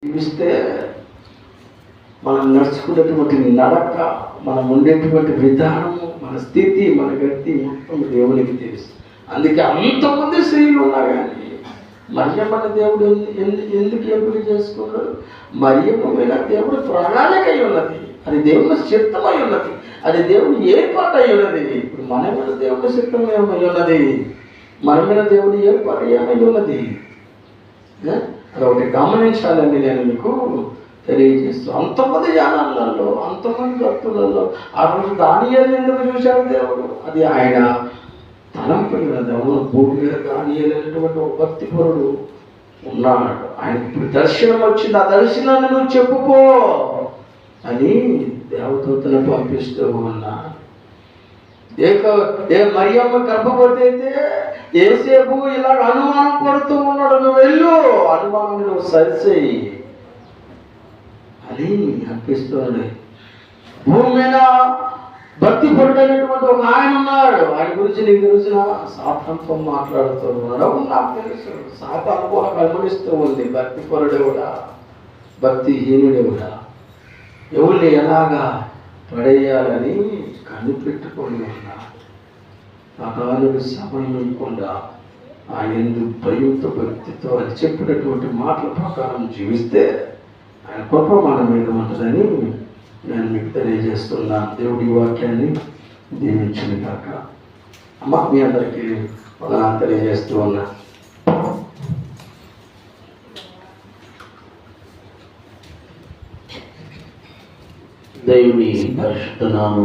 జీవిస్తే మనం నడుచుకునేటువంటి నడక, మనం ఉండేటువంటి విధానము, మన స్థితి, మన గతి మొత్తం దేవునికి తెలుసు. అందుకే అంతమంది స్త్రీలు ఉన్నా కానీ మరియమ్మని దేవుడు ఎందుకు ఎంపిక చేసుకున్నాడు? మరియమ్మ మీద దేవుడు ప్రణాళిక అయి ఉన్నది, అది దేవుని చిత్తమై ఉన్నది, అది దేవుని ఏర్పాటు అయి ఉన్నది. ఇప్పుడు మన మీద దేవుని చిత్తం ఏమై ఉన్నది, మన మీద దేవుడు ఏర్పాటు ఏమై ఉన్నది, అదొకటి గమనించాలని నేను మీకు తెలియజేస్తూ. అంతమంది జనాలలో, అంతమంది భక్తులలో ఆ రోజు దానియేలు ఎందుకు చూశాడు దేవుడు? అది ఆయన తలంపై ఉన్నది. అవును, భూమి మీద దానియేలు అనేటువంటి ఒక భక్తిపరుడు ఉన్నాడు. ఆయనకు ఇప్పుడు దర్శనం వచ్చింది, ఆ దర్శనాన్ని నువ్వు చెప్పుకో అని దేవదూతను పంపిస్తూ ఉన్నా. ఏ మరియమ్మ గర్భవతి అయితే ఏసేపు ఇలా అనుమానం పడుతూ ఉన్నాడు, నువ్వు వెళ్ళు, అనుమానం నువ్వు సరిచేయి అని అనిపిస్తుంది. భూమి మీద భక్తి పరుడైనటువంటి ఒక ఆయన ఉన్నాడు, ఆయన గురించి నీకు తెలిసిన సాతానుతో మాట్లాడుతూ ఉన్నాడు. అవును, నాకు తెలుసు, సాతాను కూడా కల్పనిస్తూ ఉంది. భక్తి పరుడే కూడా, భక్తిహీనుడే కూడా ఎవరిని ఎలాగా పడేయాలని కనిపెట్టుకొని ఉన్నాడు. సాతానుడు సమయం ఇవ్వకుండా ఆయన ఎందుకు భయంతో, భక్తితో అది చెప్పినటువంటి మాటల ప్రకారం జీవిస్తే ఆయన కృప మన మీద ఉంటుందని నేను మీకు తెలియజేస్తున్నాను. దేవుడి వాక్యాన్ని దీవించిన కాక. అమ్మ, మీ అందరికీ తెలియజేస్తూ ఉన్నా. దేవుని పరిశుద్ధ నామమున